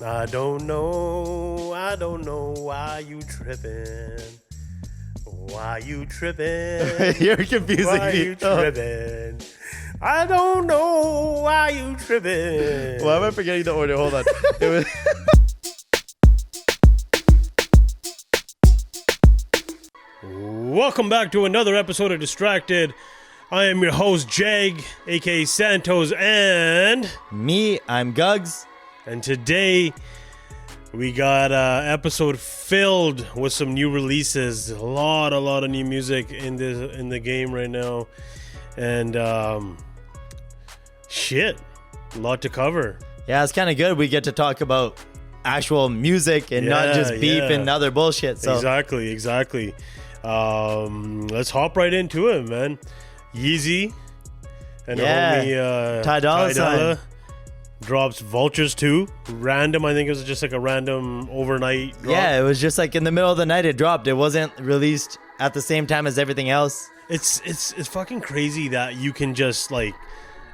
I don't know why you tripping. Why you tripping? You're confusing Why me. you tripping? I don't know why you tripping. Why am I forgetting the order? Hold on. It was Welcome back to another episode of Distracted. I am your host, Jag, aka Santos, and me. I'm Gugs. today we got an episode filled with some new releases. A lot of new music in the game right now, and shit, a lot to cover. Yeah, it's kind of good. We get to talk about actual music and not just beef and other bullshit. So Exactly. Let's hop right into it, man. Yeezy and the homie Dolla drops Vultures 2. Random, I think it was just like a random overnight drop. Yeah, it was just like in the middle of the night it dropped. It wasn't released at the same time as everything else. It's fucking crazy that you can just like,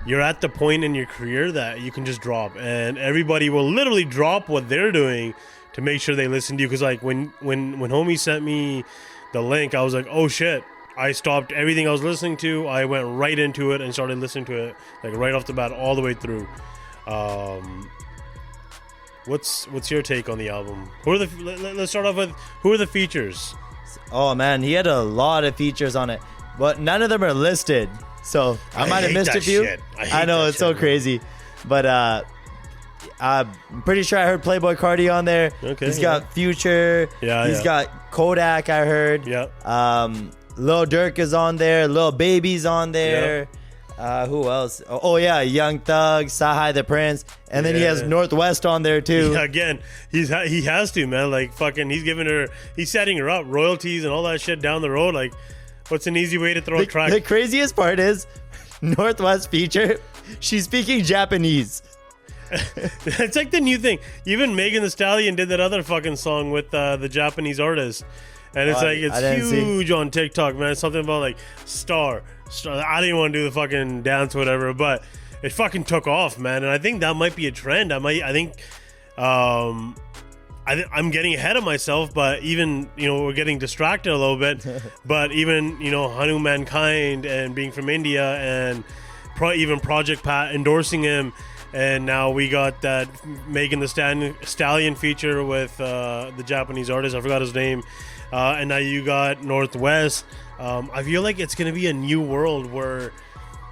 you're at the point in your career that you can just drop, and everybody will literally drop what they're doing to make sure they listen to you. Because like when homie sent me the link, I was like, oh shit. I stopped everything I was listening to. I went right into it and started listening to it, like right off the bat, all the way through. What's your take on the album? Let's start off with, who are the features? Oh man, he had a lot of features on it, but none of them are listed. So I might have missed a few. I know it's so crazy, but I'm pretty sure I heard Playboy Cardi on there. Okay, he's got Future. He's got Kodak. I heard. Yeah. Lil Durk is on there. Lil Baby's on there. Who else? Oh yeah, Young Thug, Sahai the Prince, and then he has Northwest on there too. Yeah, again, he has to, man. Like fucking, he's setting her up, royalties and all that shit down the road. Like, what's an easy way to throw a track? The craziest part is Northwest feature. She's speaking Japanese. It's like the new thing. Even Megan Thee Stallion did that other fucking song with the Japanese artist. And it's it's huge on TikTok, man. It's something about like star. I didn't want to do the fucking dance, whatever, but it fucking took off, man. And I think that might be a trend. I'm getting ahead of myself, but even, we're getting distracted a little bit. But even, Hanu Mankind and being from India and even Project Pat endorsing him. And now we got that Megan Thee Stallion feature with the Japanese artist. I forgot his name. And now you got Northwest. I feel like it's going to be a new world where...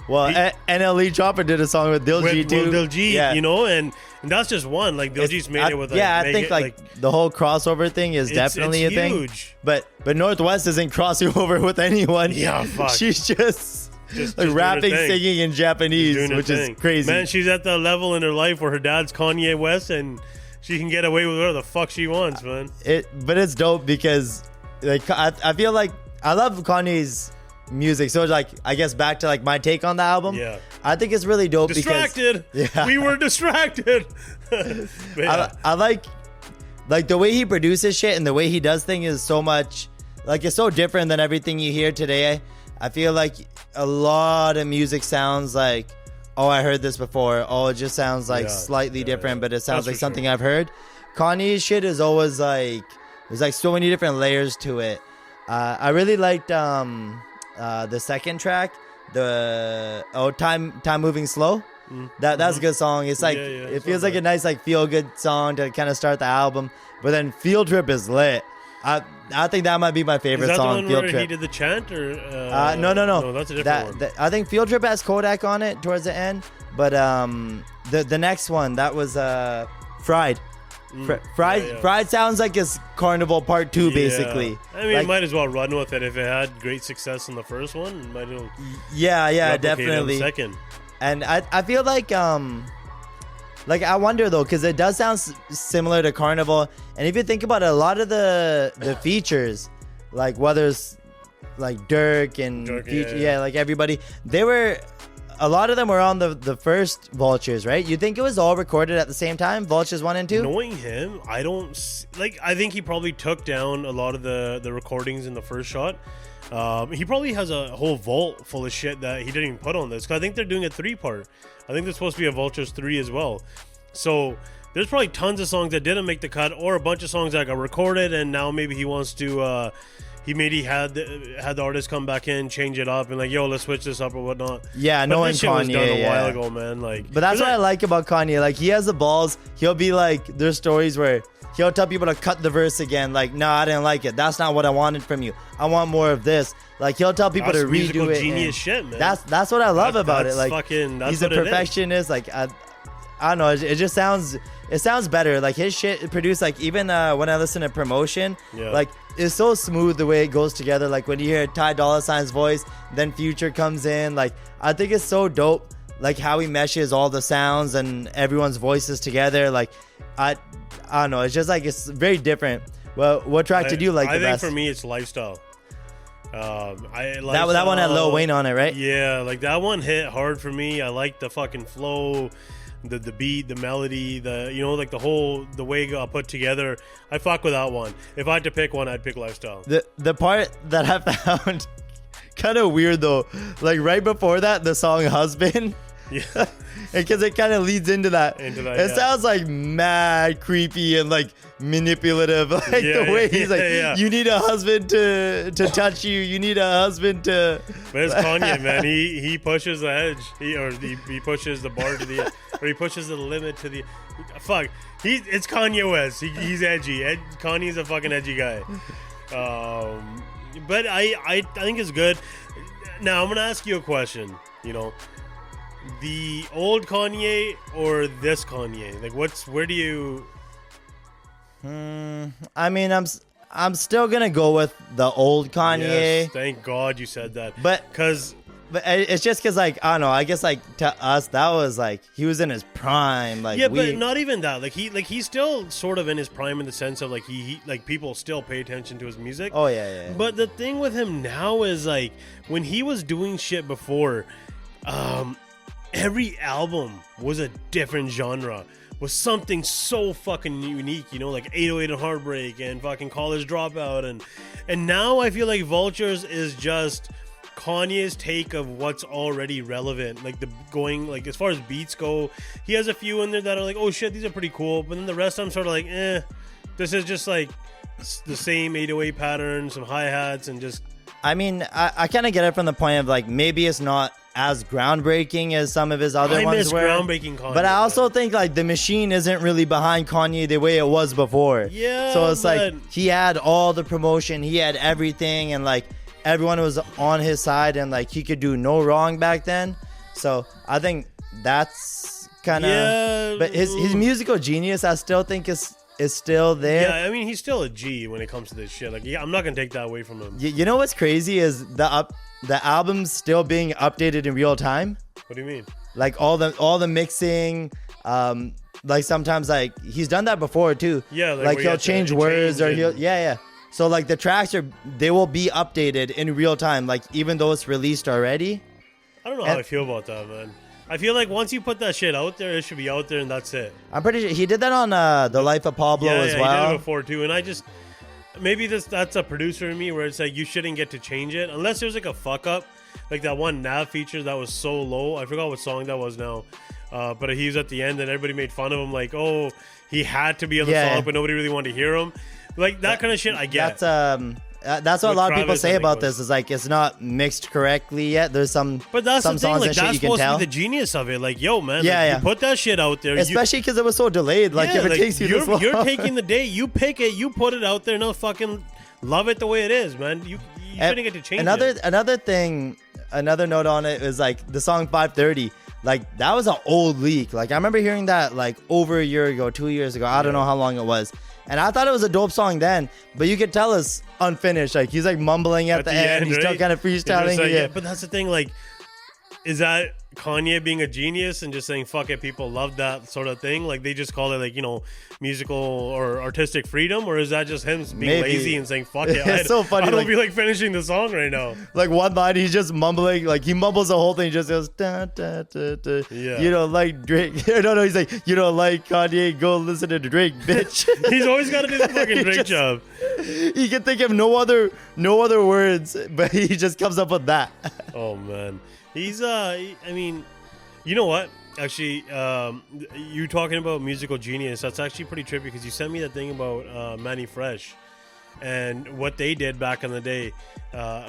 Well, NLE Chopper did a song with Diljit too. With Diljit, and that's just one. Like, Diljit's made it with... I think the whole crossover thing is definitely a thing. It's huge. But Northwest isn't crossing over with anyone. Yeah, fuck. She's just rapping, singing in Japanese, which is crazy. Man, she's at the level in her life where her dad's Kanye West and she can get away with whatever the fuck she wants, man. But it's dope because I feel like I love Kanye's music. So like, I guess back to like my take on the album. Yeah. I think it's really dope Distracted. Because we were distracted. I like the way he produces shit and the way he does things is so much it's so different than everything you hear today. I feel like a lot of music sounds like, oh, I heard this before. Oh, it just sounds like slightly different, but it sounds like something I've heard. Kanye's shit is always like, there's like so many different layers to it. I really liked the second track, Time Moving Slow. That's a good song. It's like it feels like a nice like feel good song to kind of start the album. But then Field Trip is lit. I think that might be my favorite song. Is that the one Field where Trip. He did the chant, or no, that's a different one. I think Field Trip has Kodak on it towards the end, but the next one, that was Fried. Fried sounds like it's Carnival Part 2, basically. I mean, might as well run with it. If it had great success in the first one, might as well definitely. In the second. And I feel like I wonder though, because it does sound similar to Carnival. And if you think about it, a lot of the features, like whether it's like Dirk and Future, like everybody, a lot of them were on the first Vultures, right? You think it was all recorded at the same time, Vultures 1 and 2? Knowing him, I think he probably took down a lot of the recordings in the first shot. He probably has a whole vault full of shit that he didn't even put on this, because I think they're doing a 3-part. I think there's supposed to be a Vultures 3 as well. So there's probably tons of songs that didn't make the cut, or a bunch of songs that got recorded, and now maybe he wants to. He maybe had the artist come back in, change it up, and like, yo, let's switch this up or whatnot. Yeah, but knowing this shit Kanye was done a while ago, man. Like, but that's what I like about Kanye. Like, he has the balls. He'll be like, there's stories where he'll tell people to cut the verse again. Like, no, I didn't like it. That's not what I wanted from you. I want more of this. Like, he'll tell people to redo it. Genius shit, man. That's what I love about it. Like, that's he's a perfectionist. Like, I don't know. It just sounds better. Like, his shit produced, like, even when I listen to Promotion, like, it's so smooth the way it goes together. Like, when you hear Dolla $ign's voice, then Future comes in. Like, I think it's so dope, like, how he meshes all the sounds and everyone's voices together. Like, I don't know. It's just, like, it's very different. Well, what track did you like the best? I think for me, it's Lifestyle. That one had Lil Wayne on it, right? Yeah, like, that one hit hard for me. I like the fucking flow, the beat, the melody, like the way I put together. I fuck with that one. If I had to pick one, I'd pick Lifestyle. The part that I found kind of weird though, like right before that, the song Husband. Yeah. Because it kind of leads into that. It sounds like mad creepy and like manipulative. Like the way he's like, you need a husband to touch you. You need a husband to. But it's Kanye, man. He pushes the edge. He pushes the bar to the, or he pushes the limit to the. Fuck. It's Kanye West. He's edgy. Kanye's a fucking edgy guy. But I think it's good. Now I'm gonna ask you a question. The old Kanye or this Kanye? Like, where do you? I mean, I'm still gonna go with the old Kanye. Yes, thank God you said that. But it's just because, like, I don't know. I guess, like, to us, that was like he was in his prime. Like, yeah, but not even that. Like, he's still sort of in his prime in the sense of like he like people still pay attention to his music. Oh yeah. But the thing with him now is like when he was doing shit before, every album was a different genre, was something so fucking unique, like 808 and Heartbreak and fucking College Dropout, and now I feel like Vultures is just Kanye's take of what's already relevant. Like like as far as beats go, he has a few in there that are like, oh shit, these are pretty cool, but then the rest I'm sort of like, this is just like the same 808 pattern, some hi-hats, and just. I mean, I kind of get it from the point of like maybe it's not as groundbreaking as some of his other ones were. Groundbreaking Kanye, but I also think like the machine isn't really behind Kanye the way it was before. Yeah. So it's like he had all the promotion, he had everything, and like everyone was on his side, and like he could do no wrong back then. So I think that's kind of. Yeah. But his musical genius, I still think is still there. Yeah, I mean, he's still a G when it comes to this shit. Like, I'm not gonna take that away from him. You know what's crazy is the album's still being updated in real time. What do you mean? Like all the mixing, like sometimes like he's done that before too. Yeah, like he'll change words or he'll So like the tracks they will be updated in real time, like even though it's released already. I don't know how I feel about that, man. I feel like once you put that shit out there, it should be out there, and that's it. I'm pretty sure he did that on The Life of Pablo as well. He did it before too, and I just maybe that's a producer in me where it's like you shouldn't get to change it unless there's like a fuck up, like that one nav feature that was so low. I forgot what song that was now, but he was at the end and everybody made fun of him, like, oh, he had to be on the song, but nobody really wanted to hear him, like that kind of shit. I get. That's what a lot of people say about this. Is like it's not mixed correctly yet. There's some, but that's some the thing. songs Like and shit that's you can supposed tell. to be the genius of it. Like, yo, man, you put that shit out there, especially because it was so delayed. Like, if it takes you this long, you're taking the day. You pick it. You put it out there. No fucking love it the way it is, man. You shouldn't get to change it. Another thing, another note on it is like the song 530. Like that was an old leak. Like I remember hearing that like over a year ago, 2 years ago. I don't know how long it was. And I thought it was a dope song then, but you could tell it's unfinished. Like he's like mumbling at the end. He's still kind of freestyling. Like, yeah, but that's the thing. Like, is that Kanye being a genius and just saying fuck it? People love that sort of thing. Like they just call it like musical or artistic freedom, or is that just him being lazy and saying fuck it? It's so funny. I don't feel like finishing the song right now. Like one line, he's just mumbling. Like he mumbles the whole thing. He just goes da, da, da, da. Yeah. You don't like Drake? No. He's like, you don't like Kanye? Go listen to Drake, bitch. He's always got to do the fucking Drake job. He can think of no other words, but he just comes up with that. Oh man, he's I mean, you know what? Actually, you talking about musical genius, that's actually pretty trippy because you sent me that thing about Manny Fresh and what they did back in the day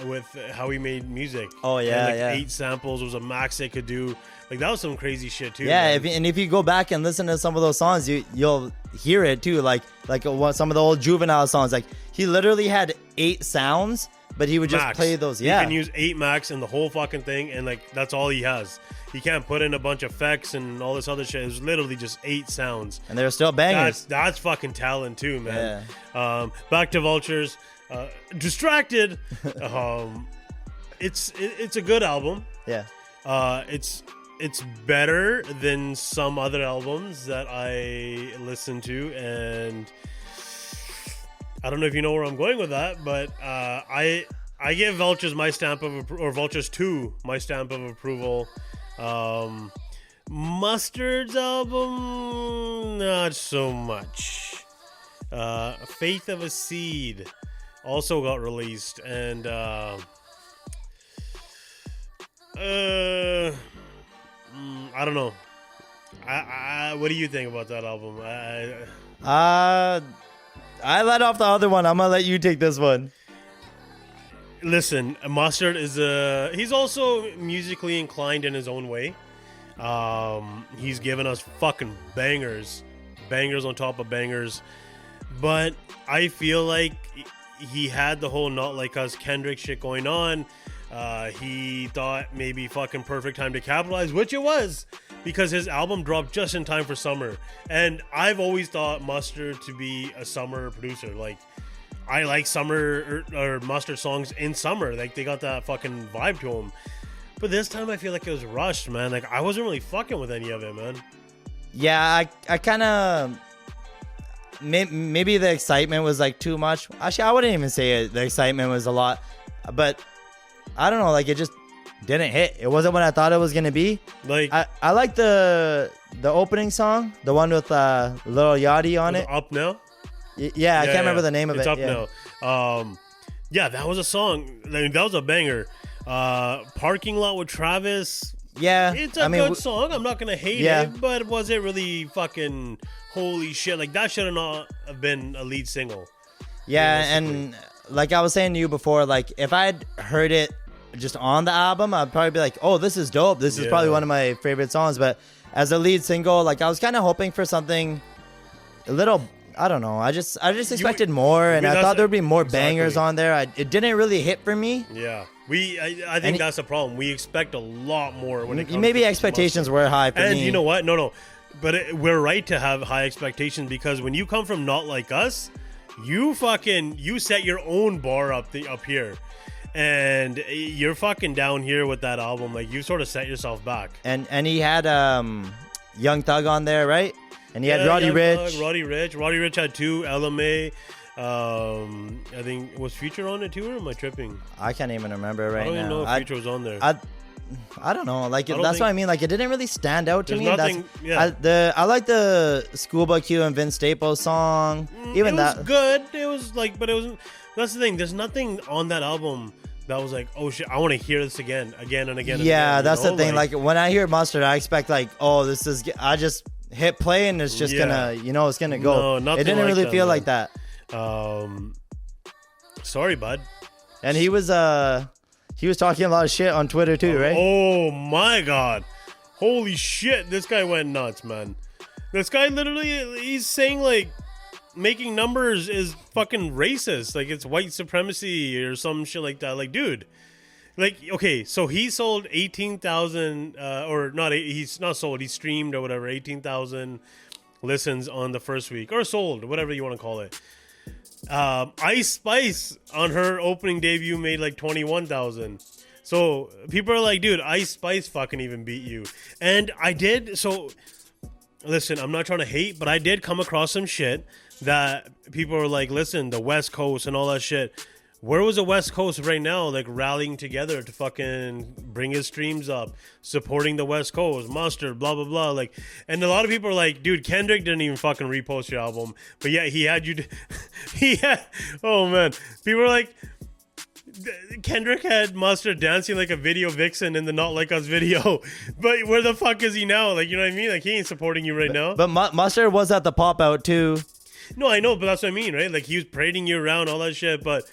with how he made music. Oh, yeah, and, yeah. 8 samples was a max they could do. Like, that was some crazy shit, too. Yeah, man. if you go back and listen to some of those songs, you'll hear it, too. Like some of the old Juvenile songs. Like, he literally had 8 sounds, but he would just Max. play those. He can use 8 max in the whole fucking thing, and, like, that's all he has. He can't put in a bunch of effects and all this other shit. It was literally just 8 sounds. And they're still bangers. That's fucking talent too, man. Yeah. Back to Vultures. Distracted. It's a good album. Yeah. It's better than some other albums that I listen to, and I don't know if you know where I'm going with that, but I give Vultures my stamp of or Vultures 2 my stamp of approval. Mustard's album, not so much. Faith of a Seed also got released, and I don't know. What do you think about that album? I let off the other one. I'm gonna let you take this one. Listen, Mustard is he's also musically inclined in his own way. He's given us fucking bangers on top of bangers, but I feel like he had the whole Not Like Us Kendrick shit going on. He thought maybe fucking perfect time to capitalize, which it was, because his album dropped just in time for summer, and I've always thought Mustard to be a summer producer. Like, I like summer or Mustard songs in summer. Like, they got that fucking vibe to them. But this time I feel like it was rushed, man. Like, I wasn't really fucking with any of it, man. Yeah, I kind of... Maybe the excitement was, like, too much. Actually, I wouldn't even say it. The excitement was a lot. But, I don't know. Like, it just didn't hit. It wasn't what I thought it was going to be. Like, I like the opening song. The one with Lil Yachty on it. Up Now? Yeah, I can't remember the name of it. It's Up Now. Yeah, that was a song. I mean, that was a banger. Parking Lot with Travis. Yeah, it's a good song. I'm not gonna hate it, but was it really fucking holy shit? Like, that should have not have been a lead single. Yeah, and like I was saying to you before, like, if I'd heard it just on the album, I'd probably be like, oh, this is dope. This is probably one of my favorite songs. But as a lead single, like, I was kind of hoping for something a little, I don't know. I just expected more, and I thought there would be more bangers on there. It didn't really hit for me. Yeah. I think that's the problem. We expect a lot more when it comes maybe to expectations were high for me. And you know what? No. But we're right to have high expectations, because when you come from Not Like Us, you set your own bar up here. And you're fucking down here with that album. Like, you sort of set yourself back. And he had Young Thug on there, right? And he had Roddy Ricch. Roddy Ricch had 2. LMA. I think was Future on it too, or am I tripping? I can't even remember right now. I don't even know if Future was on there. I don't know. Like, that's what I mean. Like, it didn't really stand out to me. Nothing, I like the Schoolboy Q and Vince Staples song. Even that was good. It was like, but it wasn't. That's the thing. There's nothing on that album that was like, oh shit, I want to hear this again and again. Yeah, that's the thing. Like, when I hear Mustard, I expect like, oh, this is. I just hit play and it's just gonna, it's gonna go. No, it didn't like really that, feel man. like that. Sorry, bud. And he was talking a lot of shit on Twitter too, right? Oh my god. Holy shit, this guy went nuts, man. This guy literally, he's saying like making numbers is fucking racist. Like, it's white supremacy or some shit like that. Like, dude. Like, okay, so he sold 18,000 or not, he's not sold, he streamed or whatever, 18,000 listens on the first week, or sold, whatever you want to call it. Ice Spice on her opening debut made like 21,000. So people are like, dude, Ice Spice fucking even beat you. And I did. So listen, I'm not trying to hate, but I did come across some shit that people are like, listen, the West Coast and all that shit. Where was the West Coast right now, like, rallying together to fucking bring his streams up, supporting the West Coast, Mustard, blah, blah, blah. Like, and a lot of people are like, dude, Kendrick didn't even fucking repost your album. But yeah, he had you, oh man. People are like, Kendrick had Mustard dancing like a video vixen in the Not Like Us video, but where the fuck is he now? Like, you know what I mean? Like, he ain't supporting you right now. But Mustard was at the pop out too. No, I know, but that's what I mean, right? Like, he was parading you around, all that shit. But,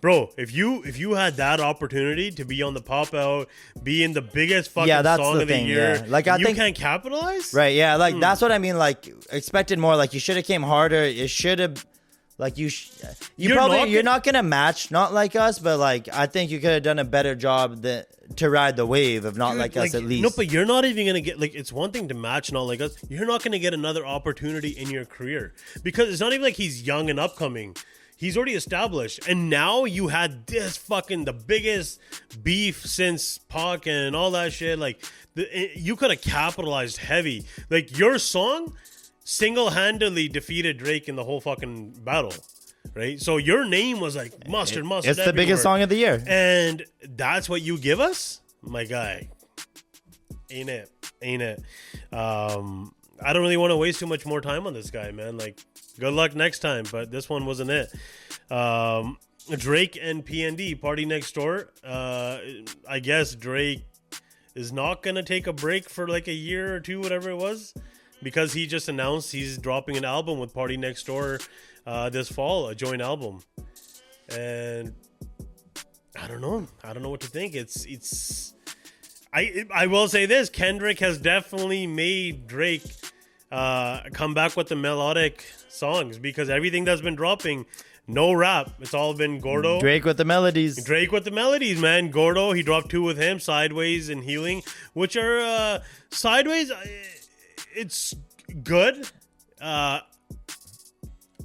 bro, if you had that opportunity to be on the pop out, be in the biggest fucking song of the year, like, I think, can't capitalize, right? Yeah, like that's what I mean. Like, expected more. Like, you should have came harder. It should have. Like you're not gonna match Not Like Us, but like I think you could have done a better job to ride the wave of Not Like Us at least. No, but you're not even gonna get, like, it's one thing to match Not Like Us. You're not gonna get another opportunity in your career because it's not even like he's young and upcoming. He's already established, and now you had this fucking the biggest beef since Pac and all that shit. Like you could have capitalized heavy. Like your song single-handedly defeated Drake in the whole fucking battle, right? So your name was like mustard. It's everywhere. the biggest song of the year, and that's what you give us, my guy. Ain't it? I don't really want to waste too much more time on this guy, man. Like, good luck next time, but this one wasn't it. Drake and PND, Party Next Door. I guess Drake is not gonna take a break for like a year or two, whatever it was, because he just announced he's dropping an album with Party Next Door this fall, a joint album. And I don't know what to think. I will say this: Kendrick has definitely made Drake come back with the melodic songs, because everything that's been dropping, no rap. It's all been Gordo. Drake with the melodies, man. Gordo, he dropped 2 with him, Sideways and Healing, which are Sideways. It's good.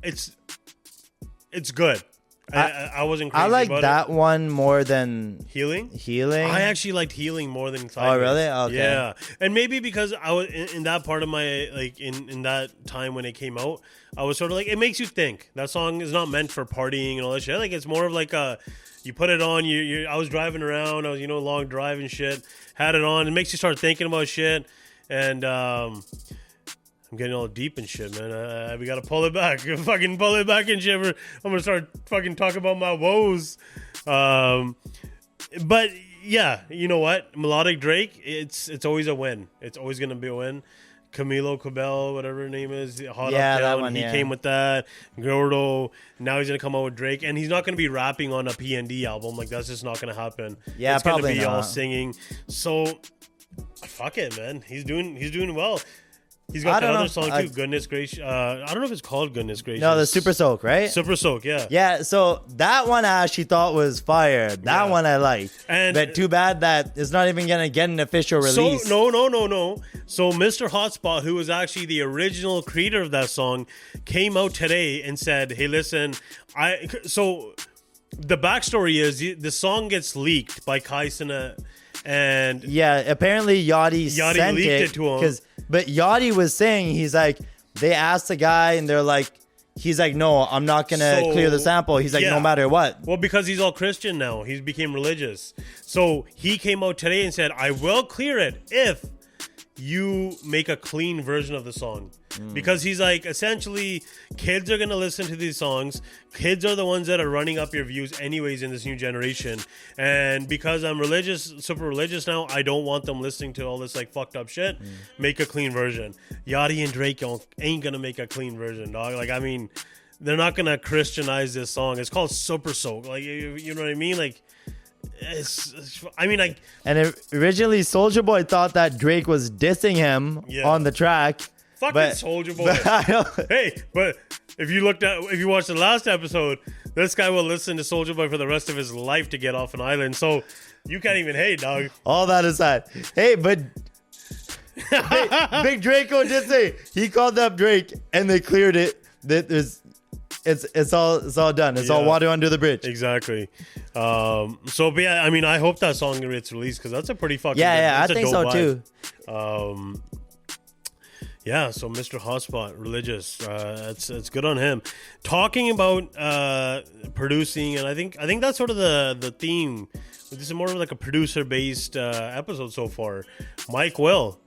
It's good. I wasn't crazy I like about that it. one more than Healing. I actually liked Healing more than Sideways. Oh, really? Okay. Yeah, and maybe because I was in that part of my, like, in that time when it came out, I was sort of like, it makes you think. That song is not meant for partying and all that shit. Like, it's more of like you put it on. I was driving around. I was long drive and shit. Had it on. It makes you start thinking about shit. And I'm getting all deep and shit, man. We gotta pull it back. Fucking pull it back and shit. I'm gonna start fucking talking about my woes. But yeah, you know what? Melodic Drake, it's always a win. It's always gonna be a win. Camilo Cabello, whatever her name is, Hot Up Down, that one, he came with that. Gordo, now he's gonna come out with Drake, and he's not gonna be rapping on a PND album. Like, that's just not gonna happen. Yeah, it's probably gonna be not. all singing. So fuck it, man. He's doing well. He's got that other song too, Goodness Gracious. I don't know if it's called Goodness Gracious. No, the Super Soak, right? Super Soak, yeah. Yeah, so that one I actually thought was fire. That one I liked. But too bad that it's not even going to get an official release. So, no. So Mr. Hotspot, who was actually the original creator of that song, came out today and said, hey, listen, so the backstory is the song gets leaked by Kai Cenat. And yeah, apparently Yachty sent leaked it to him. But Yachty was saying, he's like, they asked the guy and they're like, he's like, no, I'm not going to clear the sample. He's like, no matter what. Well, because he's all Christian now. He's became religious. So he came out today and said, I will clear it if you make a clean version of the song. Because he's like, essentially, kids are going to listen to these songs. Kids are the ones that are running up your views anyways in this new generation. And because I'm super religious now, I don't want them listening to all this like fucked up shit. Make a clean version. Yachty and Drake ain't going to make a clean version, dog. Like, I mean, they're not going to Christianize this song. It's called Super Soak. Like, you know what I mean? Like, and originally Soulja Boy thought that Drake was dissing him on the track. Fucking Soulja Boy. Hey, but if you watched the last episode, this guy will listen to Soulja Boy for the rest of his life to get off an island. So you can't even hate, dog. All that aside, hey, but Big Draco did say he called up Drake and they cleared it. It's all done. It's all water under the bridge. Exactly. But yeah, I mean, I hope that song gets released because that's a pretty fucking I think so vibe. Too. Yeah, so Mr. Hotspot, religious. It's good on him. Talking about producing, and I think that's sort of the theme. This is more of like a producer-based episode so far. Mike Will.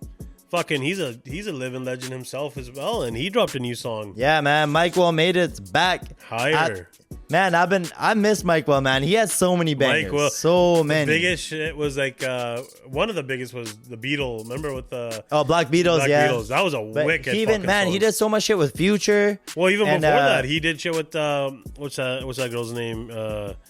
Fucking, he's a living legend himself as well, and he dropped a new song. Yeah, man, Mike Will made it back higher Man, I miss Mike Will, man. He has so many bangers. Mike Will, so many. The biggest shit was like one of the biggest was the Beatles. Remember with the Black Beatles, Beatles. That was a wicked. He did so much shit with Future. Well, even before that, he did shit with what's that girl's name?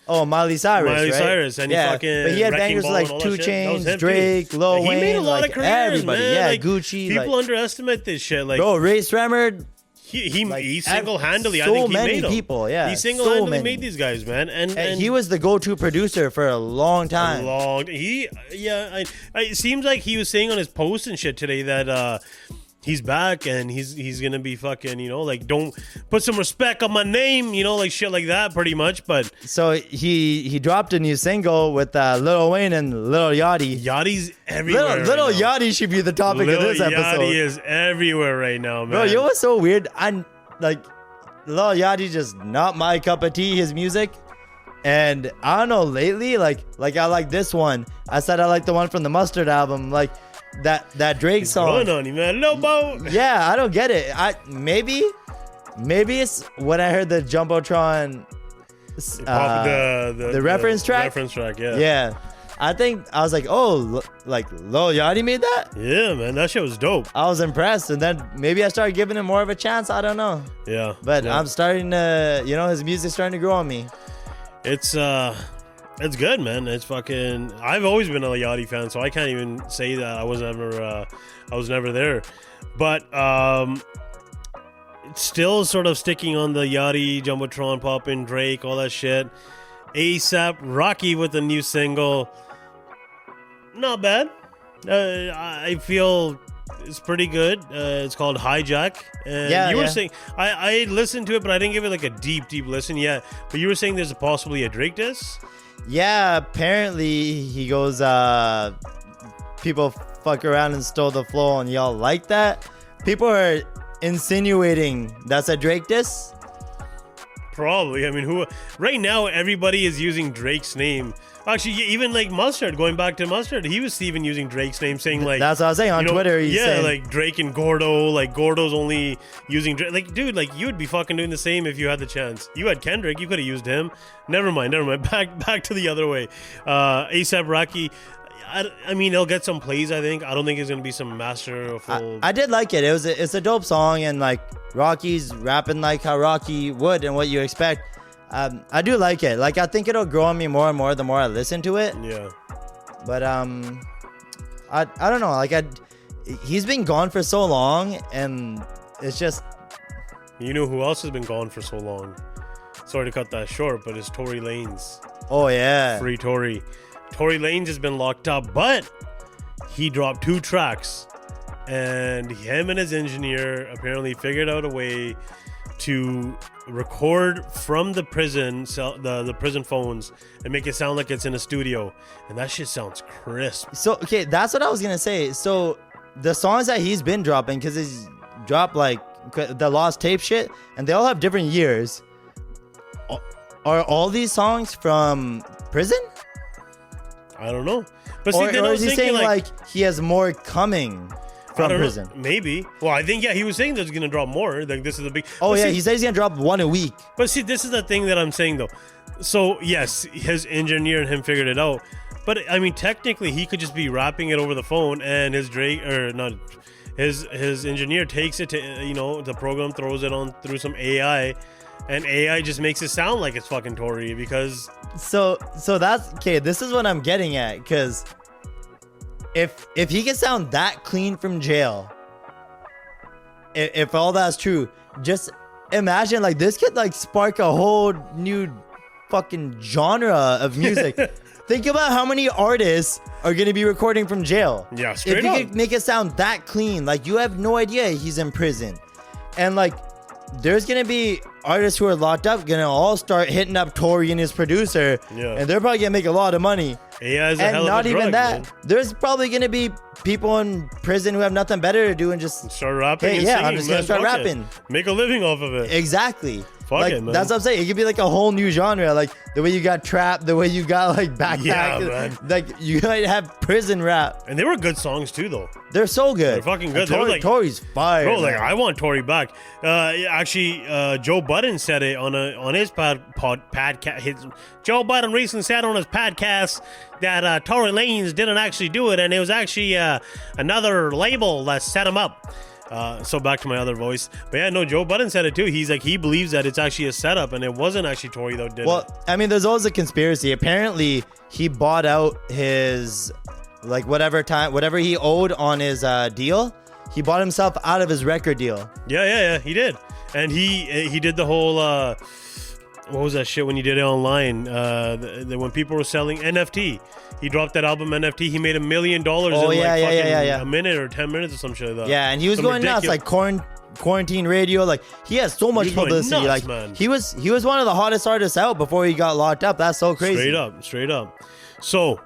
Miley Cyrus. Miley Cyrus, and he fucking. But he had bangers like 2 Chainz, Drake, Lil Wayne. He made a lot of careers, everybody. man. Yeah, like, Gucci. People underestimate this shit. Like, bro, Ray Sremmurd. He single-handedly, so I think he many made them. people, yeah. He single-handedly made these guys, man. And he was the go-to producer for a long time. It seems like he was saying on his post and shit today that he's back and he's gonna be fucking, like, don't put some respect on my name, like shit like that, pretty much. But so he dropped a new single with Lil Wayne and Lil Yachty. Yachty's everywhere. Lil Yachty should be the topic of this episode. Yachty is everywhere right now, man. Bro, you know what's so weird? Lil Yachty just not my cup of tea. His music. And I don't know, lately, like I like this one. I said I like the one from the Mustard album, like that Drake song. Going on you, man. Lobo. Yeah, I don't get it. Maybe it's when I heard the Jumbotron the reference track. Reference track, yeah. Yeah. I think I was like, oh, like Lil Yachty made that? Yeah, man, that shit was dope. I was impressed, and then maybe I started giving him more of a chance. I don't know. Yeah. But I'm starting to, his music's starting to grow on me. It's good, man. It's fucking. I've always been a Yachty fan, so I can't even say that I was never there. But it's still sort of sticking on the Yachty, Jumbotron, Poppin', Drake, all that shit. ASAP Rocky with a new single. Not bad. I feel it's pretty good. It's called Hijack. And you were saying I listened to it, but I didn't give it like a deep listen yet. But you were saying there's possibly a Drake diss? Yeah, apparently he goes, people fuck around and stole the flow, and y'all like that. People are insinuating that's a Drake diss. Probably. I mean, who right now everybody is using Drake's name. Actually, even like Mustard, going back to Mustard, he was even using Drake's name, saying like, that's what I was saying on Twitter. He's saying, like Drake and Gordo, like Gordo's only using Drake. Like, dude, like you would be fucking doing the same if you had the chance. You had Kendrick, you could have used him. Never mind. Back to the other way. ASAP Rocky. I mean, he'll get some plays, I think. I don't think it's going to be some masterful. I did like it. It's a dope song, and like Rocky's rapping like how Rocky would and what you expect. I do like it. Like, I think it'll grow on me more and more the more I listen to it. Yeah. But I don't know. Like, he's been gone for so long, and it's just. You know who else has been gone for so long? Sorry to cut that short, but it's Tory Lanez. Oh yeah. Free Tory. Tory Lanez has been locked up, but he dropped 2 tracks, and him and his engineer apparently figured out a way to record from the prison, the prison phones, and make it sound like it's in a studio, and that shit sounds crisp. So okay, that's what I was gonna say. So the songs that he's been dropping, because he's dropped like the Lost Tape shit, and they all have different years. Are all these songs from prison? I don't know. But see, or is he saying like he has more coming from prison? Maybe. Well, I think, he was saying there's going to drop more. Like, this is a big... Oh, yeah, he says he's going to drop 1 a week. But see, this is the thing that I'm saying, though. So, yes, his engineer and him figured it out. But, I mean, technically, he could just be rapping it over the phone, and his engineer takes it to, the program, throws it on through some AI, and AI just makes it sound like it's fucking Tory, because... So that's... Okay, this is what I'm getting at, because... If he can sound that clean from jail, if all that's true, just imagine like this could like spark a whole new fucking genre of music. Think about how many artists are going to be recording from jail. Yeah, straight up. If he could make it sound that clean, like you have no idea he's in prison. And like there's going to be artists who are locked up going to all start hitting up Tory and his producer. Yeah. And they're probably going to make a lot of money. AI is a hell of a drug, and not even that. Man. There's probably going to be people in prison who have nothing better to do and just start rapping. Hey, and yeah, singing, I'm just going to start rapping. Make a living off of it. Exactly. Fuck it, man. That's what I'm saying. It could be like a whole new genre. Like the way you got trap, the way you got like backpack. Yeah, man. Like you might have prison rap. And they were good songs too, though. They're so good. They're fucking good. Tory, like, Tory's fire. Bro, like man. I want Tory back. Actually, Joe Budden said it on his podcast. Joe Budden recently said on his podcast that Tory Lanez didn't actually do it, and it was actually another label that set him up. So back to my other voice. But yeah, no, Joe Budden said it too. He's like, he believes that it's actually a setup, and it wasn't actually Tory that did it. Well, I mean, there's always a conspiracy. Apparently, he bought out his, like, whatever he owed on his deal. He bought himself out of his record deal. Yeah, he did. And he did the whole, what was that shit when you did it online? When people were selling NFT. He dropped that album NFT. He made $1 million in a minute or 10 minutes or some shit like that. Yeah, and he was going nuts, like quarantine radio. Like he has so much publicity. Nuts, like man. he was one of the hottest artists out before he got locked up. That's so crazy. Straight up. So,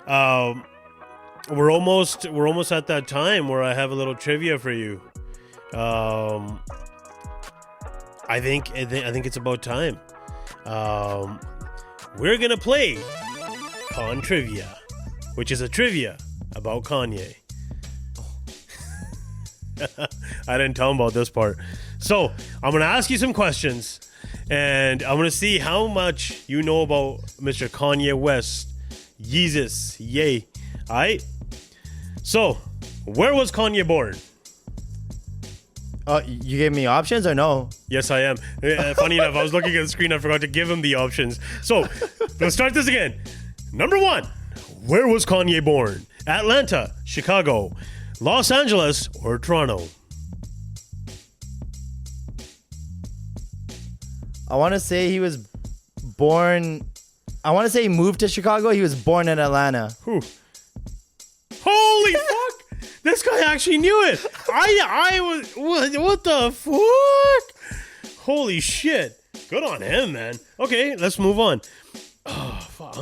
we're almost at that time where I have a little trivia for you. I think it's about time. We're gonna play Con Trivia, which is a trivia about Kanye. I didn't tell him about this part. So I'm gonna ask you some questions, and I'm gonna see how much you know about Mr. Kanye West. Yeezus, yay! All right. So, where was Kanye born? You gave me options or no? Yes, I am. Funny enough, I was looking at the screen. I forgot to give him the options. So, let's start this again. Number 1, where was Kanye born? Atlanta, Chicago, Los Angeles, or Toronto? I want to say he was born. I want to say he moved to Chicago. He was born in Atlanta. Whew. Holy fuck! This guy actually knew it. I was what the fuck? Holy shit! Good on him, man. Okay, let's move on. Oh fuck!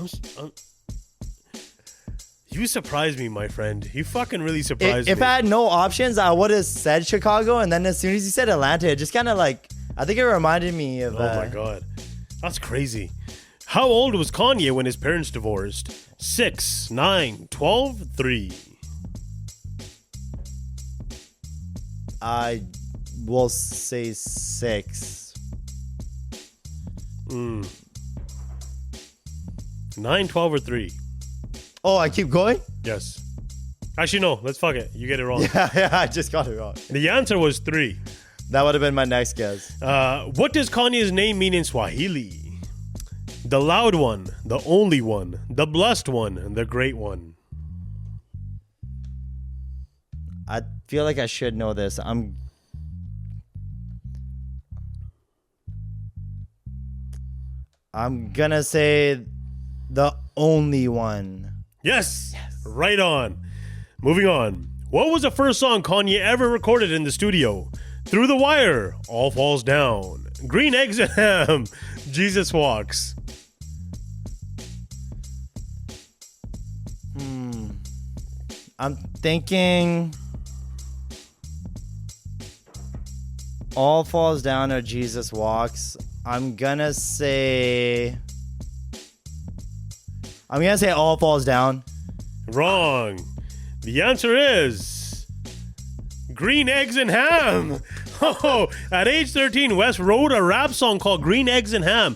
You surprised me, my friend. You fucking really surprised me. If I had no options, I would have said Chicago, and then as soon as you said Atlanta, it just kind of like, I think it reminded me of. Oh my god, that's crazy. How old was Kanye when his parents divorced? 6, 9, 12, 3. I will say 6. 9, 12, or 3. Oh, I keep going? Yes. Actually, no. Let's fuck it. You get it wrong. Yeah, I just got it wrong. The answer was 3. That would have been my next guess. What does Kanye's name mean in Swahili? The loud one, the only one, the blessed one, the great one. I feel like I should know this. I'm gonna say the only one. Yes. Right on. Moving on. What was the first song Kanye ever recorded in the studio? Through the Wire, All Falls Down, Green Eggs and Ham, Jesus Walks. I'm thinking All Falls Down or Jesus Walks. I'm gonna say All Falls Down. Wrong. The answer is Green Eggs and Ham. Oh, at age 13, West wrote a rap song called Green Eggs and Ham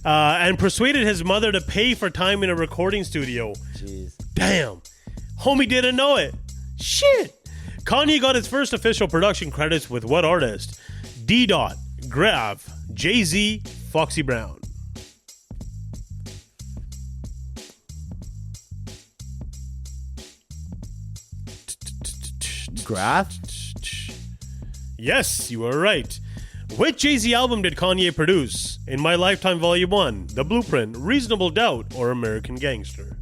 and persuaded his mother to pay for time in a recording studio. Jeez. Damn. Homie didn't know it. Shit. Kanye got his first official production credits with what artist? D. Dot, Grav, Jay-Z, Foxy Brown. Graph? Yes, you are right. Which Jay-Z album did Kanye produce? In My Lifetime Volume 1, The Blueprint, Reasonable Doubt, or American Gangster?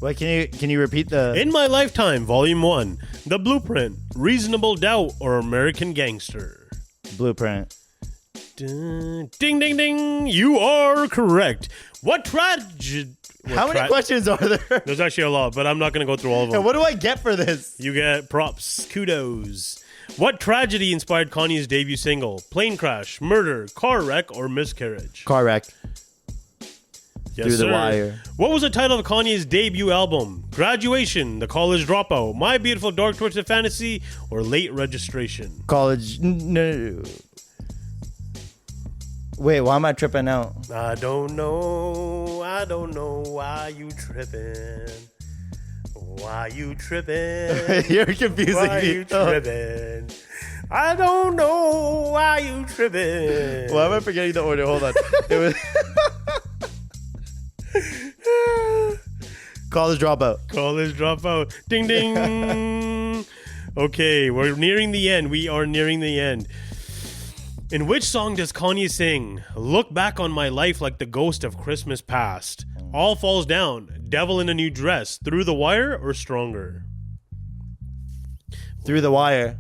Wait, can you repeat the... In My Lifetime Volume 1, The Blueprint, Reasonable Doubt, or American Gangster? Blueprint. Ding, ding, ding. You are correct. What tragedy? How many questions are there? There's actually a lot, but I'm not going to go through all of them. And what do I get for this? You get props. Kudos. What tragedy inspired Kanye's debut single? Plane crash, murder, car wreck, or miscarriage? Car wreck. Yes, Through the sir. wire. What was the title of Kanye's debut album? Graduation, The College Dropout, My Beautiful Dark Twisted Fantasy, or Late Registration? College. No. Wait, why am I tripping out? I don't know why you tripping. Why you tripping? You're confusing Why me. you tripping? I don't know why you tripping. Why am I forgetting the order? Hold on. It was College Dropout. College Dropout. Ding ding. Okay, we're nearing the end. We are nearing the end. In which song does Kanye sing, "Look back on my life like the ghost of Christmas past"? All Falls Down, Devil in a New Dress, Through the Wire, or Stronger? Through the Wire.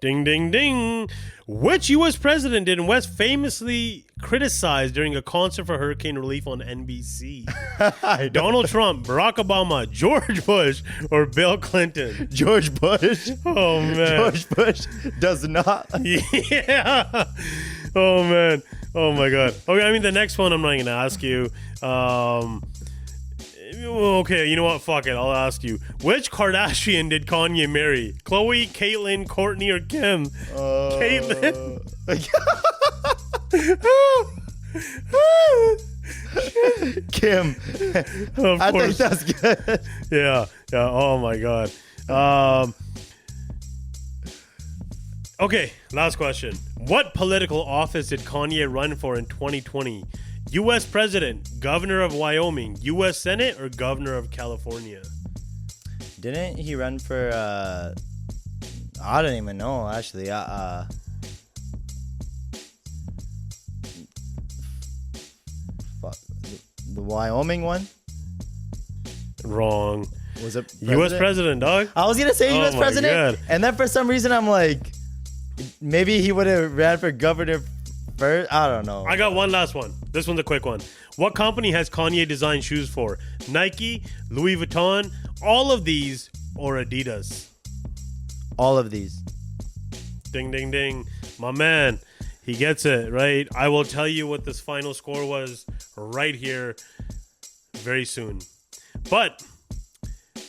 Ding, ding, ding. Which U.S. president did West famously criticize during a concert for hurricane relief on NBC? Donald Trump, Barack Obama, George Bush, or Bill Clinton? George Bush. Oh, man. George Bush does not. Yeah. Oh, man. Oh, my God. Okay, I mean, the next one I'm not going to ask you. Okay, you know what? Fuck it. I'll ask you. Which Kardashian did Kanye marry? Khloe, Caitlyn, Kourtney, or Kim? Caitlyn. Kim. Of I course. think that's good. Yeah. Oh my God. Okay, last question. What political office did Kanye run for in 2020? U.S. President, Governor of Wyoming, U.S. Senate, or Governor of California? Didn't he run for I don't even know actually. Fuck. The Wyoming one? Wrong. Was it U.S. President, dog. I was gonna say U.S. my President, God. and then for some reason I'm like, maybe he would have ran for governor first. I don't know. I got one last one. This one's a quick one. What company has Kanye designed shoes for? Nike, Louis Vuitton, all of these, or Adidas? All of these. Ding, ding, ding. My man, he gets it, right? I will tell you what this final score was right here very soon. But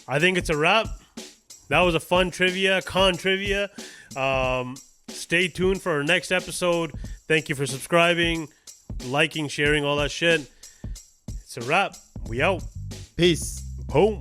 I think it's a wrap. That was a fun trivia, con trivia. Stay tuned for our next episode. Thank you for subscribing, liking, sharing, all that shit. It's a wrap. We out. Peace. Boom.